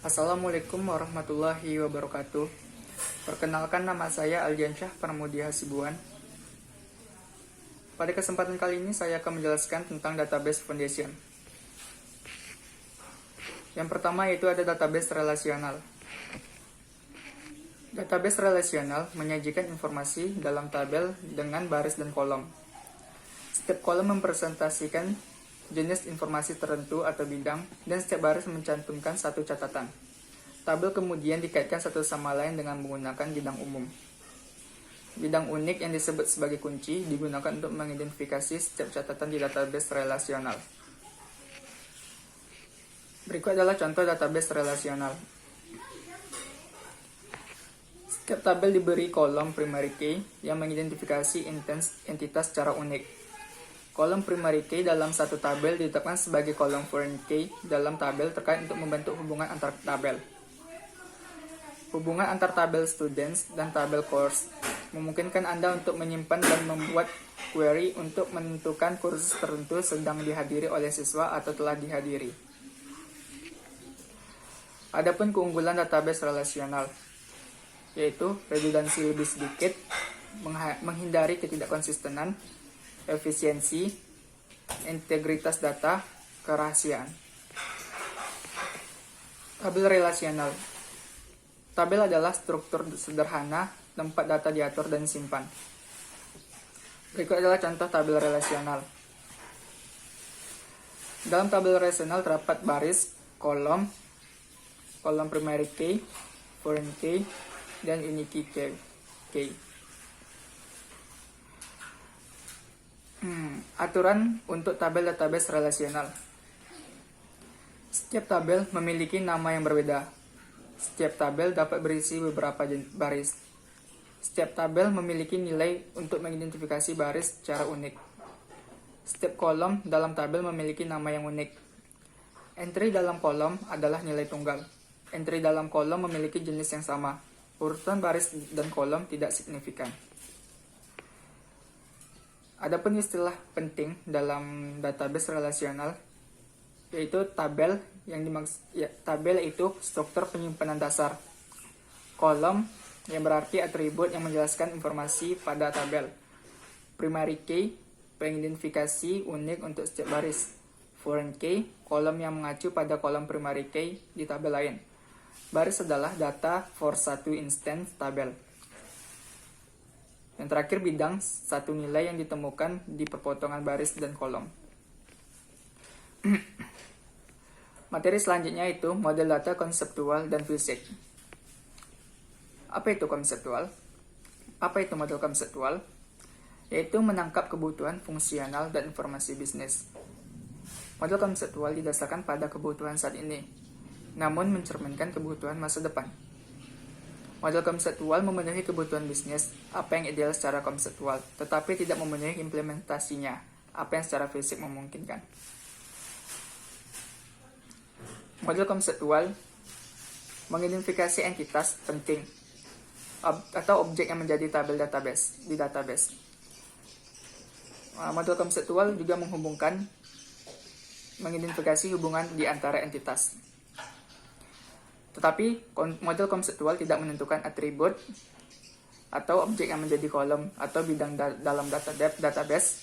Assalamualaikum warahmatullahi wabarakatuh. Perkenalkan, nama saya Aldiansyah Pramudi Hasibuan. Pada kesempatan kali ini saya akan menjelaskan tentang database foundation. Yang pertama yaitu ada database relasional. Database relasional menyajikan informasi dalam tabel dengan baris dan kolom. Setiap kolom mempresentasikan jenis informasi tertentu atau bidang, dan setiap baris mencantumkan satu catatan. Tabel kemudian dikaitkan satu sama lain dengan menggunakan bidang umum. Bidang unik yang disebut sebagai kunci digunakan untuk mengidentifikasi setiap catatan di database relasional. Berikut adalah contoh database relasional. Setiap tabel diberi kolom primary key yang mengidentifikasi entitas secara unik. Kolom primary key dalam satu tabel ditetapkan sebagai kolom foreign key dalam tabel terkait untuk membentuk hubungan antar tabel. Hubungan antar tabel students dan tabel course memungkinkan Anda untuk menyimpan dan membuat query untuk menentukan kursus tertentu sedang dihadiri oleh siswa atau telah dihadiri. Adapun keunggulan database relasional, yaitu redundansi lebih sedikit, menghindari ketidakkonsistenan, efisiensi, integritas data, kerahasiaan. Tabel relasional. Tabel adalah struktur sederhana tempat data diatur dan disimpan. Berikut adalah contoh tabel relasional. Dalam tabel relasional terdapat baris, kolom primary key, foreign key, dan unique key. Aturan untuk tabel database relasional. Setiap tabel memiliki nama yang berbeda. Setiap tabel dapat berisi beberapa baris. Setiap tabel memiliki nilai untuk mengidentifikasi baris secara unik. Setiap kolom dalam tabel memiliki nama yang unik. Entry dalam kolom adalah nilai tunggal. Entry dalam kolom memiliki jenis yang sama. Urutan baris dan kolom tidak signifikan. Adapun istilah penting dalam database relasional yaitu tabel tabel itu struktur penyimpanan dasar. Kolom yang berarti atribut yang menjelaskan informasi pada tabel. Primary key pengidentifikasi unik untuk setiap baris. Foreign key kolom yang mengacu pada kolom primary key di tabel lain. Baris adalah data for satu instance tabel. Yang terakhir bidang, satu nilai yang ditemukan di perpotongan baris dan kolom. Materi selanjutnya itu model data konseptual dan fisik. Apa itu konseptual? Apa itu model konseptual? Yaitu menangkap kebutuhan fungsional dan informasi bisnis. Model konseptual didasarkan pada kebutuhan saat ini, namun mencerminkan kebutuhan masa depan. Model konseptual memenuhi kebutuhan bisnis, apa yang ideal secara konseptual, tetapi tidak memenuhi implementasinya, apa yang secara fisik memungkinkan. Model konseptual mengidentifikasi entitas penting atau objek yang menjadi tabel di database. Model konseptual juga mengidentifikasi hubungan di antara entitas. Tetapi model konseptual tidak menentukan atribut atau objek yang menjadi kolom atau bidang dalam database,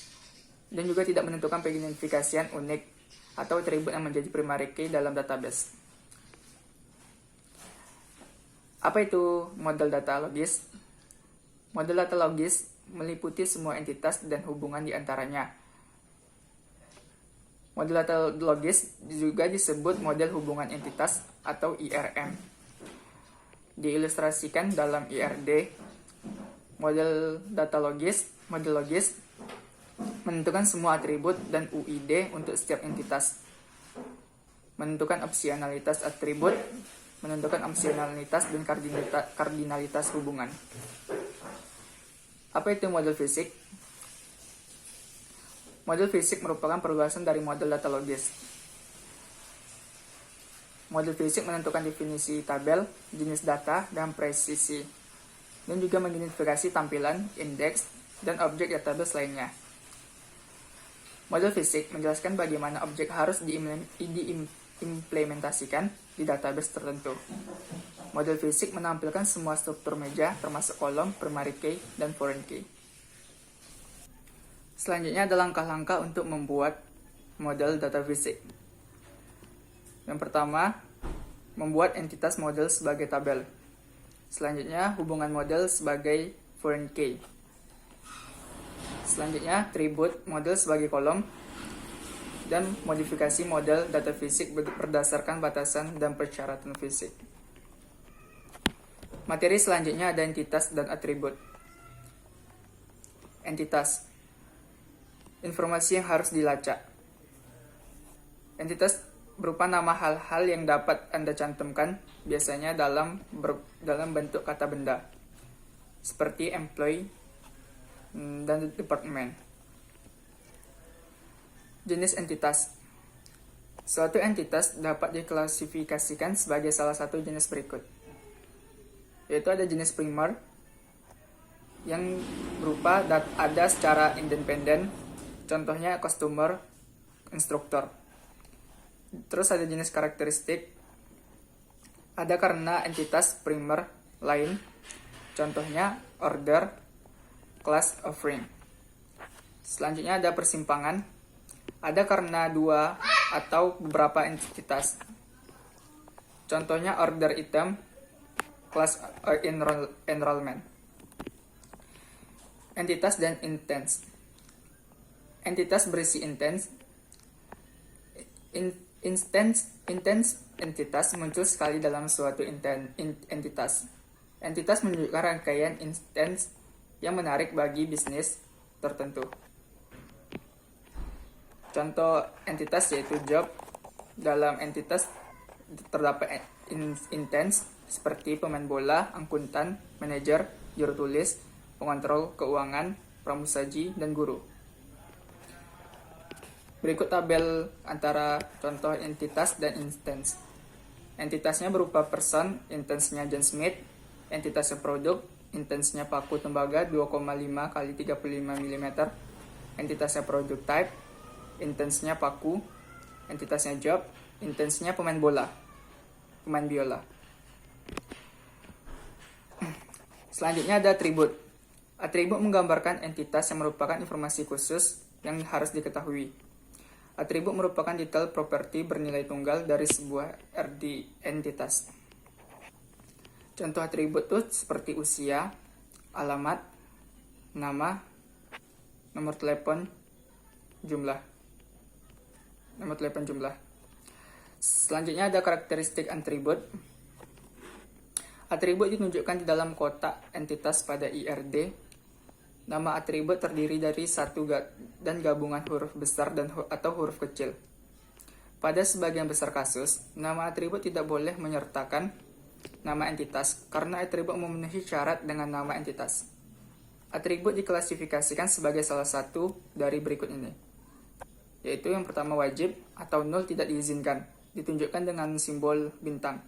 dan juga tidak menentukan pengidentifikasian unik atau atribut yang menjadi primary key dalam database. Apa itu model data logis? Model data logis meliputi semua entitas dan hubungan di antaranya. Model data logis juga disebut model hubungan entitas atau IRM. Diilustrasikan dalam IRD. Model logis menentukan semua atribut dan UID untuk setiap entitas. Menentukan opsionalitas atribut, menentukan opsionalitas dan kardinalitas hubungan. Apa itu model fisik? Model fisik merupakan perluasan dari model data logis. Model fisik menentukan definisi tabel, jenis data, dan presisi, dan juga mengidentifikasi tampilan, indeks, dan objek database lainnya. Model fisik menjelaskan bagaimana objek harus diimplementasikan di database tertentu. Model fisik menampilkan semua struktur meja termasuk kolom, primary key, dan foreign key. Selanjutnya ada langkah-langkah untuk membuat model data fisik. Yang pertama, membuat entitas model sebagai tabel. Selanjutnya, hubungan model sebagai foreign key. Selanjutnya, atribut model sebagai kolom, dan modifikasi model data fisik berdasarkan batasan dan persyaratan fisik. Materi selanjutnya ada entitas dan atribut. Entitas, informasi yang harus dilacak. Entitas berupa nama hal-hal yang dapat Anda cantumkan, biasanya dalam bentuk kata benda, seperti employee dan department. Jenis entitas. Suatu entitas dapat diklasifikasikan sebagai salah satu jenis berikut, yaitu ada jenis primer, yang berupa ada secara independen, contohnya customer, instruktur. Terus ada jenis karakteristik, ada karena entitas primer lain, contohnya order, class, offering. Selanjutnya ada persimpangan, ada karena dua atau beberapa entitas, contohnya order item, class, enrollment. Entitas dan intents. Entitas berisi intents. Entitas muncul sekali dalam suatu entitas. Entitas menunjukkan rangkaian intents yang menarik bagi bisnis tertentu. Contoh entitas yaitu job. Dalam entitas terdapat intents seperti pemain bola, akuntan, manajer, juru tulis, pengontrol keuangan, pramusaji, dan guru. Berikut tabel antara contoh entitas dan intents. Entitasnya berupa person, intensnya John Smith, entitasnya produk, intensnya paku tembaga 2,5 x 35 mm, entitasnya product type, intensnya paku, entitasnya job, intensnya pemain biola. Selanjutnya ada atribut. Atribut menggambarkan entitas yang merupakan informasi khusus yang harus diketahui. Atribut merupakan detail properti bernilai tunggal dari sebuah entitas. Contoh atribut itu seperti usia, alamat, nama, nomor telepon, jumlah. Selanjutnya ada karakteristik atribut. Atribut ditunjukkan di dalam kotak entitas pada IRD. Nama atribut terdiri dari satu dan gabungan huruf besar atau huruf kecil. Pada sebagian besar kasus, nama atribut tidak boleh menyertakan nama entitas karena atribut memenuhi syarat dengan nama entitas. Atribut diklasifikasikan sebagai salah satu dari berikut ini, yaitu yang pertama wajib atau nol tidak diizinkan, ditunjukkan dengan simbol bintang.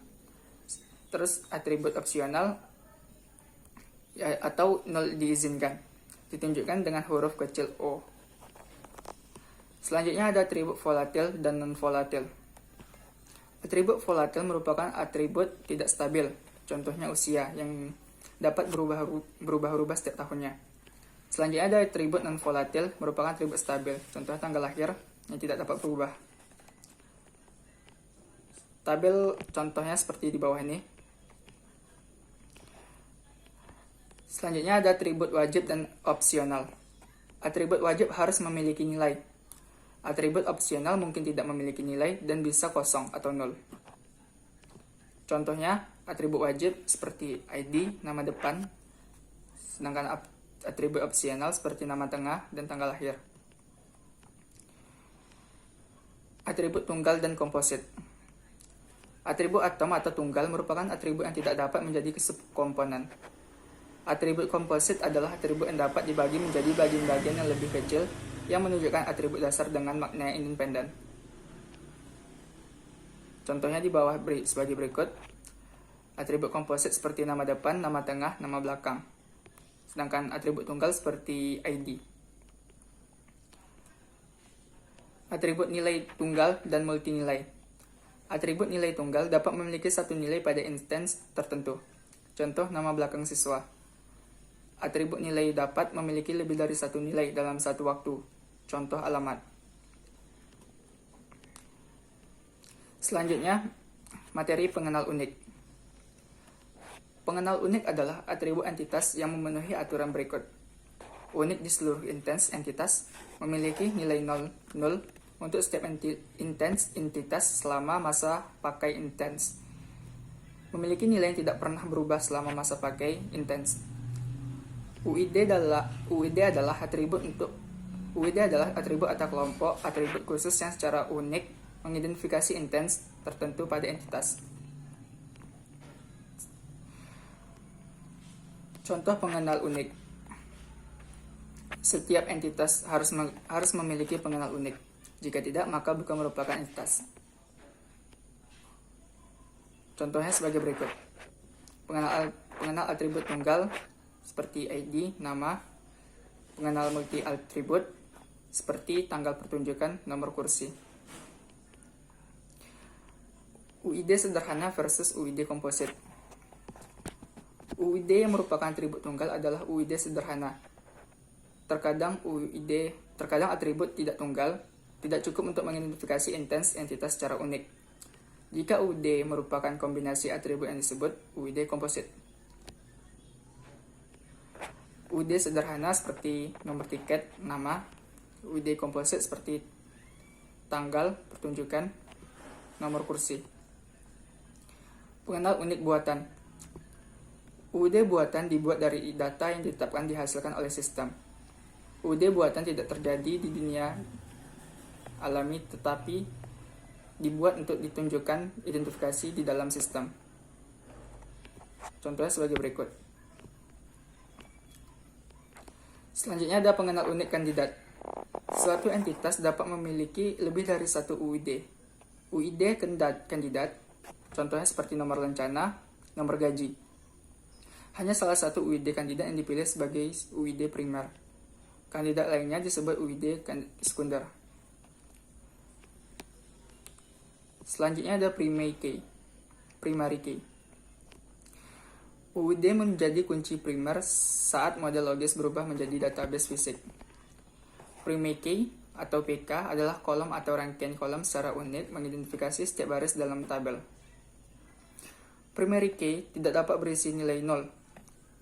Terus atribut opsional atau nol diizinkan, ditunjukkan dengan huruf kecil O. Selanjutnya ada atribut volatil dan non-volatil. Atribut volatil merupakan atribut tidak stabil, contohnya usia yang dapat berubah-ubah setiap tahunnya. Selanjutnya ada atribut non-volatil merupakan atribut stabil, contohnya tanggal lahir yang tidak dapat berubah. Tabel contohnya seperti di bawah ini. Selanjutnya ada atribut wajib dan opsional. Atribut wajib harus memiliki nilai. Atribut opsional mungkin tidak memiliki nilai dan bisa kosong atau nol. Contohnya, atribut wajib seperti ID, nama depan, sedangkan atribut opsional seperti nama tengah dan tanggal lahir. Atribut tunggal dan komposit. Atribut atom atau tunggal merupakan atribut yang tidak dapat menjadi subkomponen. Atribut komposit adalah atribut yang dapat dibagi menjadi bagian-bagian yang lebih kecil yang menunjukkan atribut dasar dengan makna yang independen. Contohnya di bawah sebagai berikut. Atribut komposit seperti nama depan, nama tengah, nama belakang. Sedangkan atribut tunggal seperti ID. Atribut nilai tunggal dan multinilai. Atribut nilai tunggal dapat memiliki satu nilai pada instance tertentu. Contoh nama belakang siswa. Atribut nilai dapat memiliki lebih dari satu nilai dalam satu waktu. Contoh alamat. Selanjutnya, materi pengenal unik. Pengenal unik adalah atribut entitas yang memenuhi aturan berikut. Unik di seluruh instance entitas, memiliki nilai 0 untuk setiap entitas selama masa pakai instance. Memiliki nilai yang tidak pernah berubah selama masa pakai instance. UID adalah atribut atau kelompok atribut khusus yang secara unik mengidentifikasi instance tertentu pada entitas. Contoh pengenal unik. Setiap entitas harus memiliki pengenal unik. Jika tidak, maka bukan merupakan entitas. Contohnya sebagai berikut. Pengenal atribut tunggal seperti ID, nama. Pengenal multi atribut seperti tanggal pertunjukan, nomor kursi. UID sederhana versus UID komposit. UID yang merupakan atribut tunggal adalah UID sederhana. Terkadang atribut tidak tunggal tidak cukup untuk mengidentifikasi entitas secara unik. Jika UID merupakan kombinasi atribut yang disebut UID komposit. UID sederhana seperti nomor tiket, nama. UID komposit seperti tanggal pertunjukan, nomor kursi. Pengenal unik buatan. UID buatan dibuat dari data yang ditetapkan dihasilkan oleh sistem. UID buatan tidak terjadi di dunia alami tetapi dibuat untuk ditunjukkan identifikasi di dalam sistem. Contohnya sebagai berikut. Selanjutnya ada pengenal unik kandidat. Suatu entitas dapat memiliki lebih dari satu UID. UID kandidat, contohnya seperti nomor lencana, nomor gaji. Hanya salah satu UID kandidat yang dipilih sebagai UID primer. Kandidat lainnya disebut UID sekunder. Selanjutnya ada primary key. UID menjadi kunci primer saat model logis berubah menjadi database fisik. Primary key atau PK adalah kolom atau rangkaian kolom secara unik mengidentifikasi setiap baris dalam tabel. Primary key tidak dapat berisi nilai 0.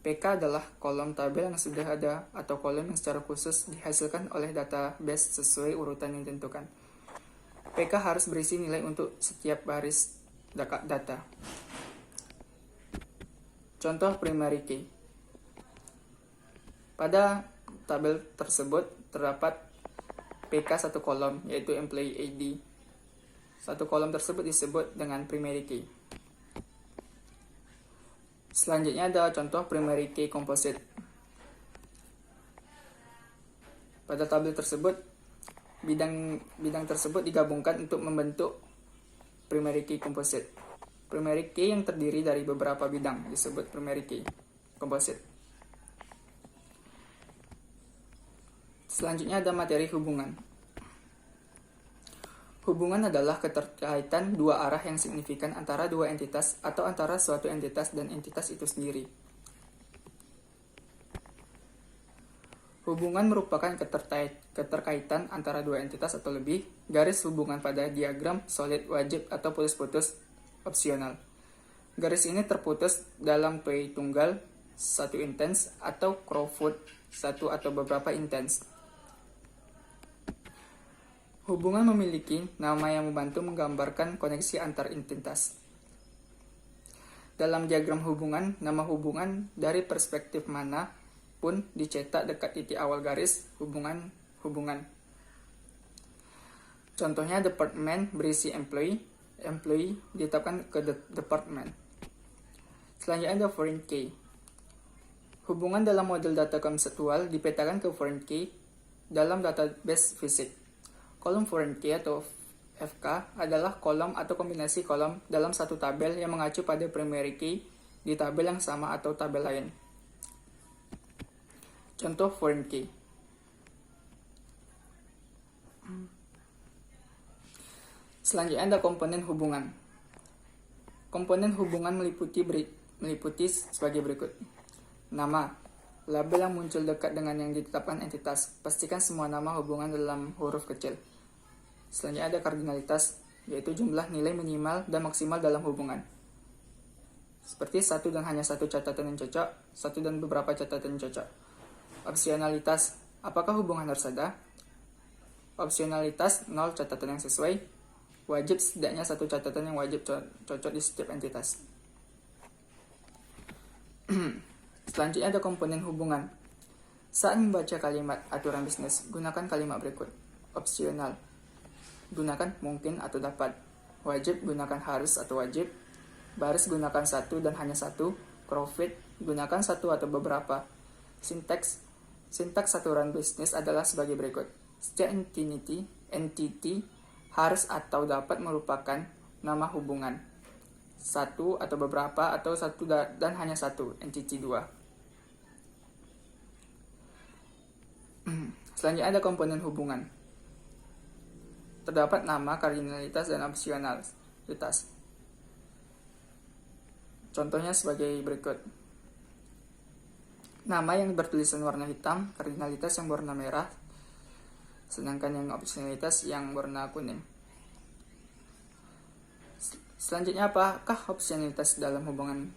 PK adalah kolom tabel yang sudah ada atau kolom yang secara khusus dihasilkan oleh database sesuai urutan yang ditentukan. PK harus berisi nilai untuk setiap baris data. Contoh primary key. Pada tabel tersebut terdapat PK satu kolom, yaitu employee ID. Satu kolom tersebut disebut dengan primary key. Selanjutnya ada contoh primary key composite. Pada tabel tersebut, bidang tersebut digabungkan untuk membentuk primary key composite. Primary key yang terdiri dari beberapa bidang disebut primary key composite. Selanjutnya ada materi hubungan. Hubungan adalah keterkaitan dua arah yang signifikan antara dua entitas atau antara suatu entitas dan entitas itu sendiri. Hubungan merupakan keterkaitan antara dua entitas atau lebih. Garis hubungan pada diagram solid wajib atau putus-putus opsional. Garis ini terputus dalam P tunggal satu intens atau Crowfoot satu atau beberapa intens. Hubungan memiliki nama yang membantu menggambarkan koneksi antar entitas. Dalam diagram hubungan, nama hubungan dari perspektif mana pun dicetak dekat titik awal garis hubungan. Contohnya department berisi employee ditetapkan ke department. Selanjutnya ada foreign key. Hubungan dalam model data konseptual dipetakan ke foreign key dalam database fisik. Kolom foreign key atau FK adalah kolom atau kombinasi kolom dalam satu tabel yang mengacu pada primary key di tabel yang sama atau tabel lain. Contoh foreign key. Selanjutnya ada komponen hubungan. Komponen hubungan meliputi sebagai berikut. Nama, label yang muncul dekat dengan yang ditetapkan entitas. Pastikan semua nama hubungan dalam huruf kecil. Selanjutnya ada kardinalitas, yaitu jumlah nilai minimal dan maksimal dalam hubungan. Seperti satu dan hanya satu catatan yang cocok, satu dan beberapa catatan yang cocok. Opsionalitas, apakah hubungan harus ada? Opsionalitas, 0 catatan yang sesuai. Wajib setidaknya satu catatan yang wajib cocok di setiap entitas. Selanjutnya ada komponen hubungan. Saat membaca kalimat aturan bisnis, gunakan kalimat berikut. Opsional, gunakan mungkin atau dapat. Wajib, gunakan harus atau wajib. Baris, gunakan satu dan hanya satu. Profit, gunakan satu atau beberapa. Sintaks aturan bisnis adalah sebagai berikut. Setiap entity harus atau dapat merupakan nama hubungan. Satu atau beberapa atau satu dan hanya satu, entity 2. Selanjutnya ada komponen hubungan. Terdapat nama, kardinalitas, dan opsionalitas. Contohnya sebagai berikut. Nama yang bertulisan warna hitam, kardinalitas yang berwarna merah, sedangkan yang opsionalitas yang warna kuning. Selanjutnya, apakah opsionalitas dalam hubungan?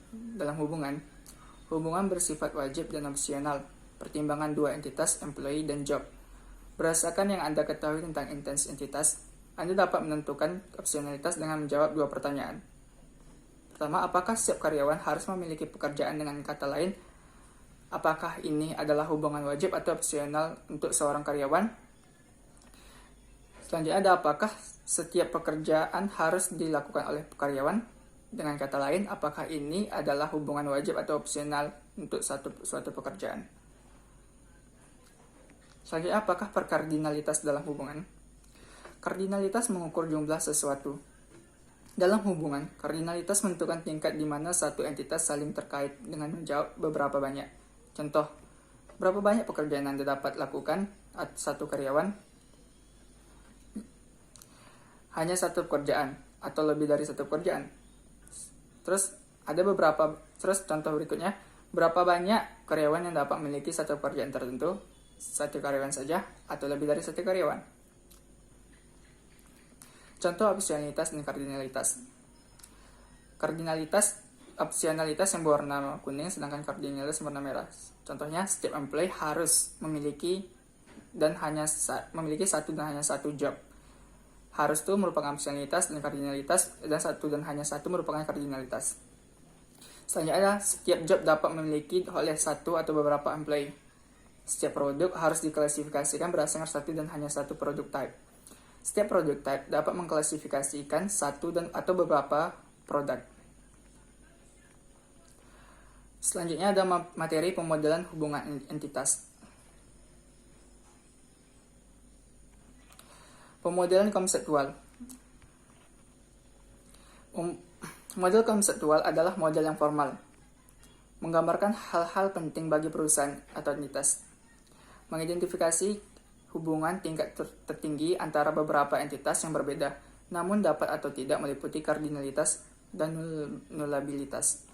Hubungan bersifat wajib dan opsional. Pertimbangan dua entitas, employee dan job. Berdasarkan yang Anda ketahui tentang entitas, Anda dapat menentukan opsionalitas dengan menjawab dua pertanyaan. Pertama, apakah setiap karyawan harus memiliki pekerjaan? Dengan kata lain, apakah ini adalah hubungan wajib atau opsional untuk seorang karyawan? Selanjutnya ada apakah setiap pekerjaan harus dilakukan oleh karyawan? Dengan kata lain, apakah ini adalah hubungan wajib atau opsional untuk suatu pekerjaan? Selanjutnya, apakah perkardinalitas dalam hubungan? Kardinalitas mengukur jumlah sesuatu. Dalam hubungan, kardinalitas menentukan tingkat di mana satu entitas saling terkait dengan menjawab beberapa banyak. Contoh, berapa banyak pekerjaan Anda dapat lakukan satu karyawan? Hanya satu pekerjaan atau lebih dari satu pekerjaan. Terus contoh berikutnya, berapa banyak karyawan yang dapat memiliki satu pekerjaan tertentu? Satu karyawan saja atau lebih dari satu karyawan? Contoh opsionalitas dan kardinalitas. Opsionalitas yang berwarna kuning, sedangkan kardinalitas yang berwarna merah. Contohnya, setiap employee harus memiliki satu dan hanya satu job. Harus itu merupakan opsionalitas dan kardinalitas, dan satu dan hanya satu merupakan kardinalitas. Selanjutnya ada setiap job dapat memiliki oleh satu atau beberapa employee. Setiap produk harus diklasifikasikan berdasarkan satu dan hanya satu produk type. Setiap produk type dapat mengklasifikasikan satu atau beberapa produk. Selanjutnya ada materi pemodelan hubungan entitas. Pemodelan konseptual. Model konseptual adalah model yang formal, menggambarkan hal-hal penting bagi perusahaan atau entitas, mengidentifikasi hubungan tingkat tertinggi antara beberapa entitas yang berbeda, namun dapat atau tidak meliputi kardinalitas dan nulabilitas.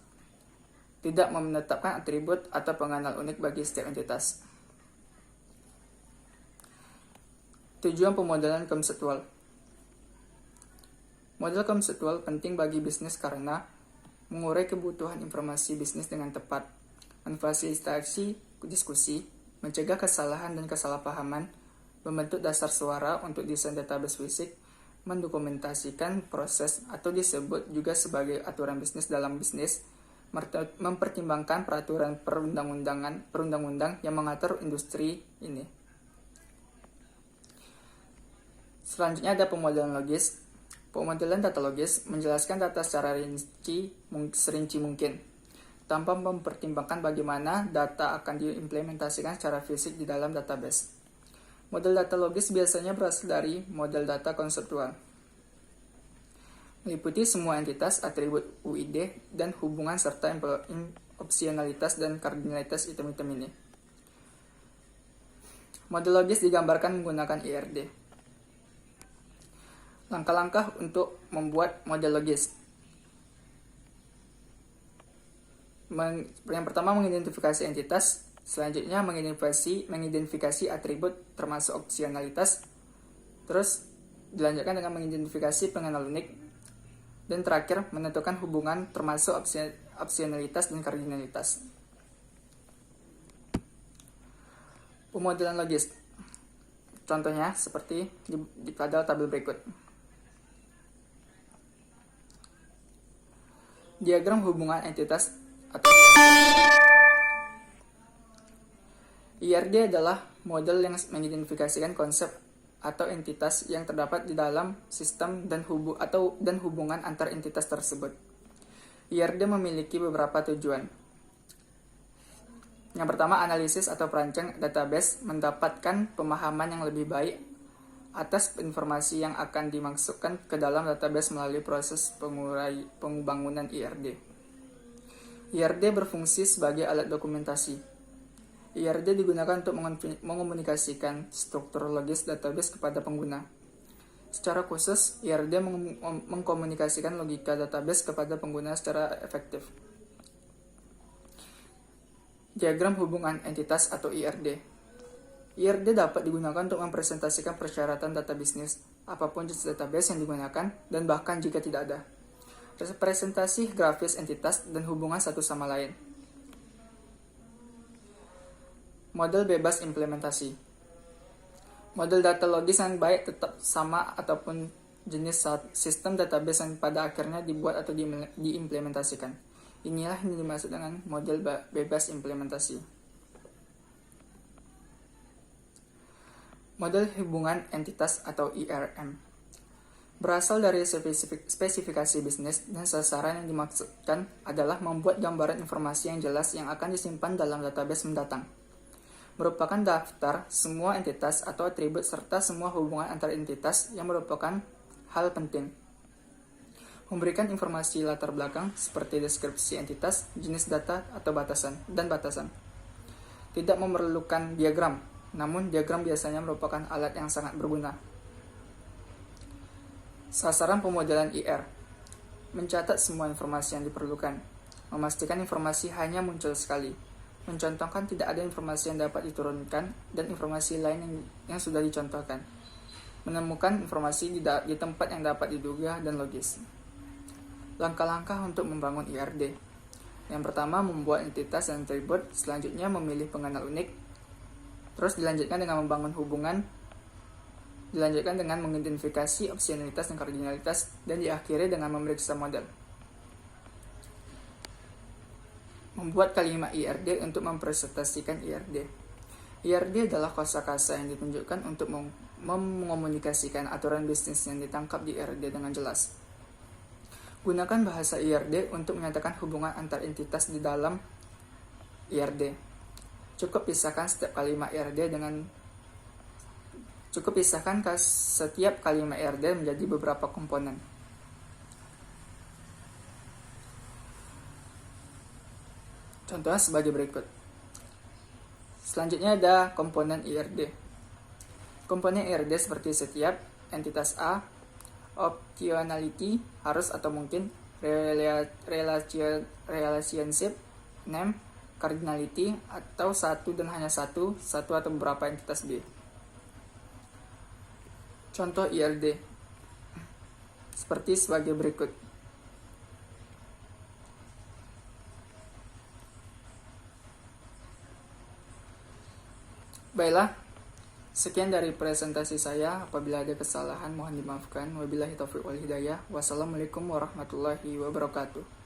Tidak menetapkan atribut atau pengenal unik bagi setiap entitas. Tujuan pemodelan konseptual. Model konseptual penting bagi bisnis karena mengurai kebutuhan informasi bisnis dengan tepat, memfasilitasi diskusi, mencegah kesalahan dan kesalahpahaman, membentuk dasar suara untuk desain database fisik, mendokumentasikan proses atau disebut juga sebagai aturan bisnis dalam bisnis, mempertimbangkan peraturan perundang-undang yang mengatur industri ini. Selanjutnya ada pemodelan logis. Pemodelan data logis menjelaskan data secara serinci mungkin, tanpa mempertimbangkan bagaimana data akan diimplementasikan secara fisik di dalam database. Model data logis biasanya berasal dari model data konseptual. Meliputi semua entitas, atribut UID, dan hubungan serta opsionalitas dan kardinalitas item-item ini. Model logis digambarkan menggunakan IRD. Langkah-langkah untuk membuat model logis. Yang pertama mengidentifikasi entitas, selanjutnya mengidentifikasi atribut termasuk opsionalitas, terus dilanjutkan dengan mengidentifikasi pengenal unik, dan terakhir menentukan hubungan termasuk opsionalitas dan kardinalitas. Pemodelan logis. Contohnya seperti pada tabel berikut. Diagram hubungan entitas atau IRD adalah model yang mengidentifikasikan konsep atau entitas yang terdapat di dalam sistem dan hubungan antar entitas tersebut. IRD memiliki beberapa tujuan. Yang pertama, analisis atau perancang database mendapatkan pemahaman yang lebih baik atas informasi yang akan dimasukkan ke dalam database melalui proses pembangunan IRD. IRD berfungsi sebagai alat dokumentasi. IRD digunakan untuk mengomunikasikan struktur logis database kepada pengguna. Secara khusus, IRD mengkomunikasikan logika database kepada pengguna secara efektif. Diagram hubungan entitas atau IRD. IRD dapat digunakan untuk mempresentasikan persyaratan data bisnis, apapun jenis database yang digunakan, dan bahkan jika tidak ada. Representasi grafis entitas dan hubungan satu sama lain. Model bebas implementasi. Model data logis yang baik tetap sama ataupun jenis sistem database yang pada akhirnya dibuat atau diimplementasikan. Inilah yang dimaksud dengan model bebas implementasi. Model hubungan entitas atau IRM. Berasal dari spesifikasi bisnis dan sasaran yang dimaksudkan adalah membuat gambaran informasi yang jelas yang akan disimpan dalam database mendatang. Merupakan daftar semua entitas atau atribut serta semua hubungan antar entitas yang merupakan hal penting. Memberikan informasi latar belakang seperti deskripsi entitas, jenis data, atau batasan. Tidak memerlukan diagram, namun diagram biasanya merupakan alat yang sangat berguna. Sasaran pemodelan IR. Mencatat semua informasi yang diperlukan. Memastikan informasi hanya muncul sekali. Mencontohkan tidak ada informasi yang dapat diturunkan dan informasi lain yang sudah dicontohkan. Menemukan informasi di tempat yang dapat diduga dan logis. Langkah-langkah untuk membangun IRD. Yang pertama, membuat entitas dan atribut, selanjutnya memilih pengenal unik, terus dilanjutkan dengan membangun hubungan, dilanjutkan dengan mengidentifikasi opsionalitas dan kardinalitas, dan diakhiri dengan memeriksa model. Membuat kalimat IRD untuk mempresentasikan IRD. IRD adalah kosakata yang ditunjukkan untuk mengomunikasikan aturan bisnis yang ditangkap di IRD dengan jelas. Gunakan bahasa IRD untuk menyatakan hubungan antar entitas di dalam IRD. Cukup pisahkan setiap kalimat IRD menjadi beberapa komponen. Contohnya sebagai berikut. Selanjutnya ada komponen IRD. Komponen IRD seperti setiap entitas A, optionality, harus atau mungkin, relationship, name, cardinality, atau satu dan hanya satu atau beberapa entitas B. Contoh IRD seperti sebagai berikut. Baiklah, sekian dari presentasi saya. Apabila ada kesalahan mohon dimaafkan. Wabillahi taufiq wal hidayah. Wassalamualaikum warahmatullahi wabarakatuh.